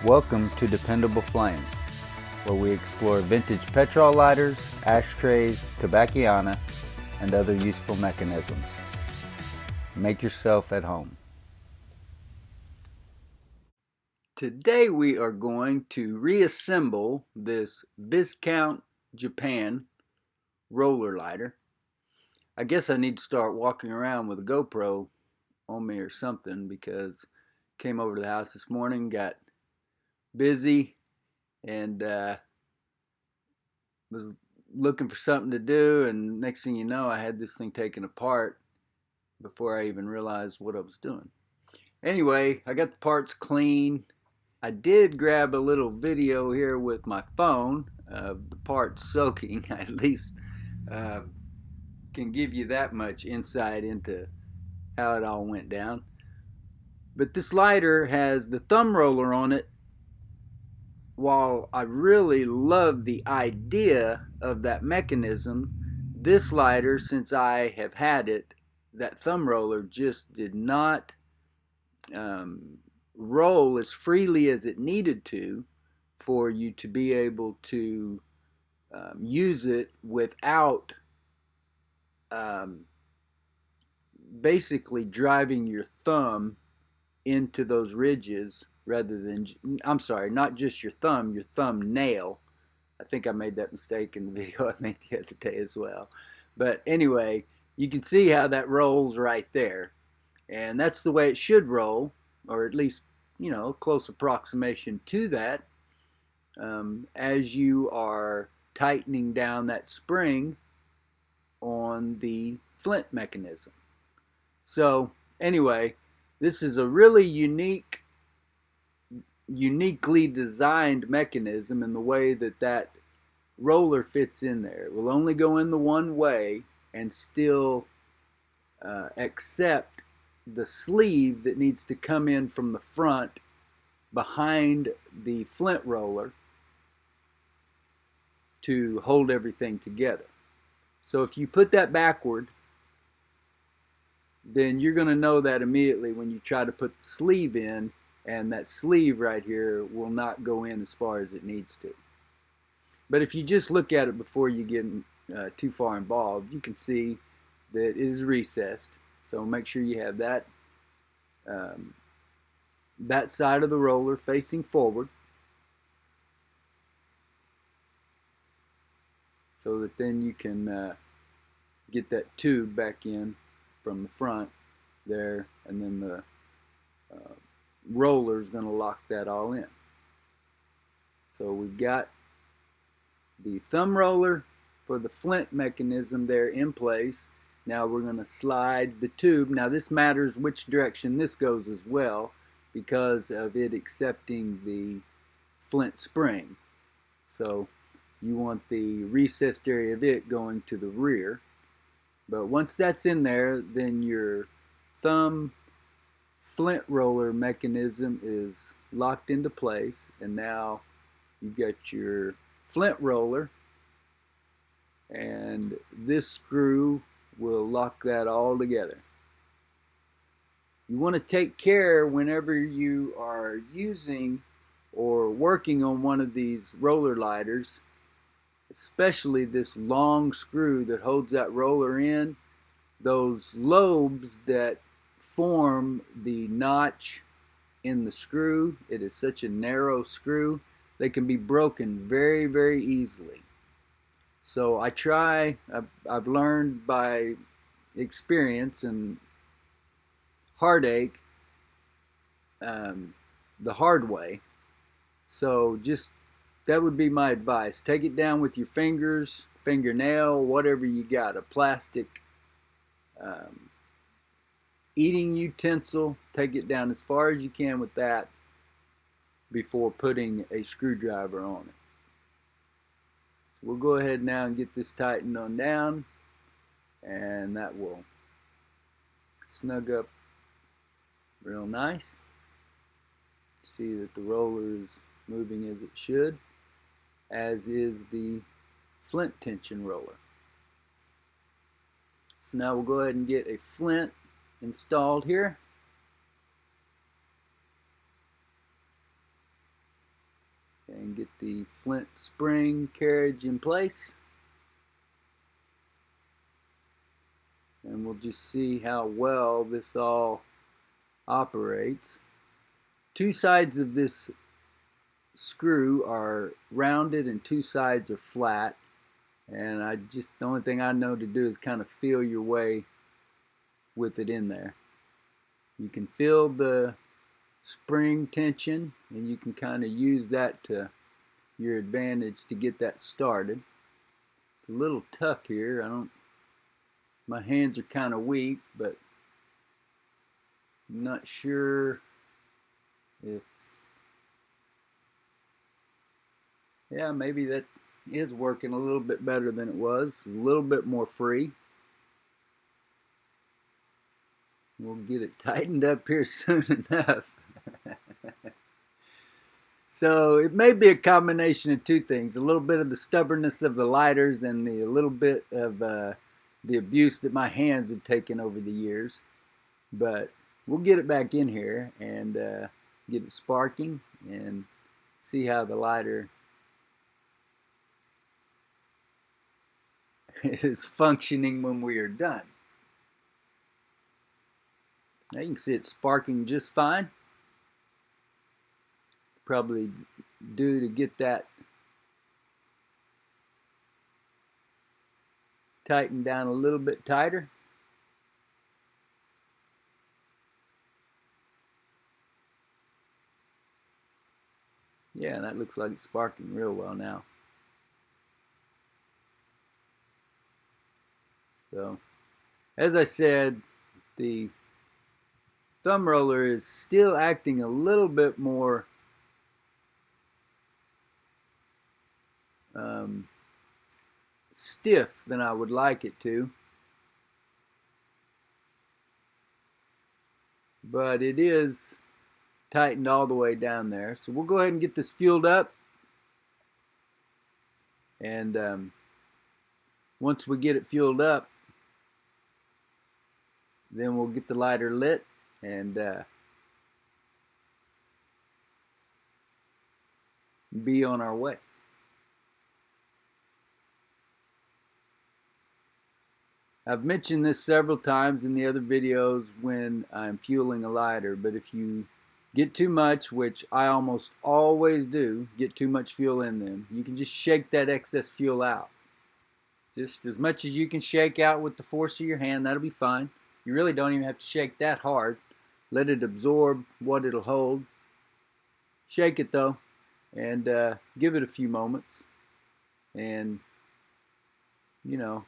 Welcome to Dependable Flame, where we explore vintage petrol lighters, ashtrays, tobacciana, and other useful mechanisms. Make yourself at home. Today we are going to reassemble this Viscount Japan roller lighter. I guess I need to start walking around with a GoPro on me or something, because I came over to the house this morning, got busy, and was looking for something to do, and next thing you know, I had this thing taken apart before I even realized what I was doing. Anyway, I got the parts clean. I did grab a little video here with my phone of the parts soaking. I at least can give you that much insight into how it all went down. But this lighter has the thumb roller on it. While I really love the idea of that mechanism, this lighter, since I have had it, that thumb roller just did not roll as freely as it needed to for you to be able to use it without basically driving your thumb into those ridges, rather than, I'm sorry, not just your thumbnail. I think I made that mistake in the video I made the other day as well. But anyway, you can see how that rolls right there. And that's the way it should roll, or at least, a close approximation to that, as you are tightening down that spring on the flint mechanism. So anyway, this is a really uniquely designed mechanism in the way that that roller fits in there. It will only go in the one way and still accept the sleeve that needs to come in from the front behind the flint roller to hold everything together. So if you put that backward, then you're going to know that immediately when you try to put the sleeve in, and that sleeve right here will not go in as far as it needs to. But if you just look at it before you get too far involved, you can see that it is recessed. So make sure you have that that side of the roller facing forward, so that then you can get that tube back in from the front there, and then the roller is going to lock that all in. So we've got the thumb roller for the flint mechanism there in place. Now we're going to slide the tube. Now this matters which direction this goes as well, because of it accepting the flint spring. So you want the recessed area of it going to the rear. But once that's in there, then your thumb flint roller mechanism is locked into place, and now you've got your flint roller, and this screw will lock that all together. You want to take care whenever you are using or working on one of these roller lighters, especially this long screw that holds that roller in. Those lobes that form the notch in the screw, it is such a narrow screw, they can be broken very, very easily. So I've learned by experience and heartache the hard way. So just, that would be my advice. Take it down with your fingers, fingernail, whatever you got, a plastic eating utensil. Take it down as far as you can with that before putting a screwdriver on it. So we'll go ahead now and get this tightened on down, and that will snug up real nice. See that the roller is moving as it should, as is the flint tension roller. So now we'll go ahead and get a flint installed here. and get the flint spring carriage in place. And we'll just see how well this all operates. Two sides of this screw are rounded and two sides are flat. And the only thing I know to do is kind of feel your way with it in there. You can feel the spring tension and you can kind of use that to your advantage to get that started. It's a little tough here. My hands are kind of weak, but I'm not sure if, yeah, maybe that is working a little bit better than it was. A little bit more free. We'll get it tightened up here soon enough. So it may be a combination of two things. A little bit of the stubbornness of the lighters and a little bit of the abuse that my hands have taken over the years. But we'll get it back in here and get it sparking and see how the lighter is functioning when we are done. Now you can see it sparking just fine. Probably due to get that tightened down a little bit tighter. Yeah, that looks like it's sparking real well now. So, as I said, the thumb roller is still acting a little bit more stiff than I would like it to. But it is tightened all the way down there. So we'll go ahead and get this fueled up. And once we get it fueled up, then we'll get the lighter lit and be on our way. I've mentioned this several times in the other videos when I'm fueling a lighter, but if you get too much, which I almost always do, get too much fuel in them, you can just shake that excess fuel out. Just as much as you can shake out with the force of your hand, that'll be fine. You really don't even have to shake that hard. Let it absorb what it'll hold. Shake it though, and give it a few moments. And, you know,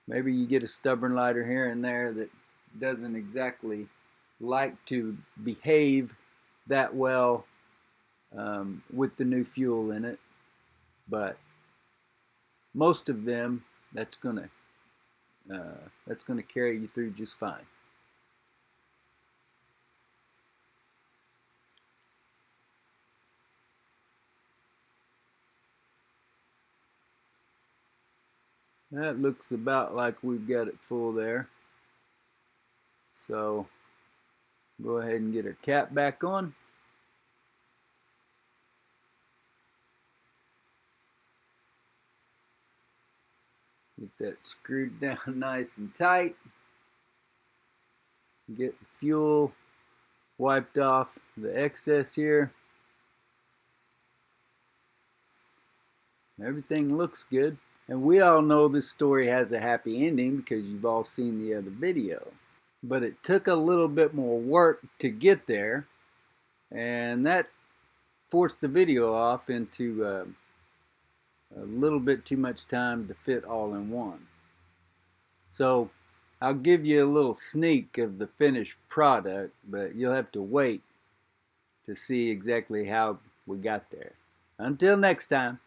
maybe you get a stubborn lighter here and there that doesn't exactly like to behave that well with the new fuel in it. But most of them, that's gonna carry you through just fine. That looks about like we've got it full there. So go ahead and get our cap back on. Get that screwed down nice and tight. Get the fuel wiped off the excess here. Everything looks good. And we all know this story has a happy ending because you've all seen the other video. But it took a little bit more work to get there. And that forced the video off into a little bit too much time to fit all in one. So I'll give you a little sneak of the finished product, but you'll have to wait to see exactly how we got there. Until next time.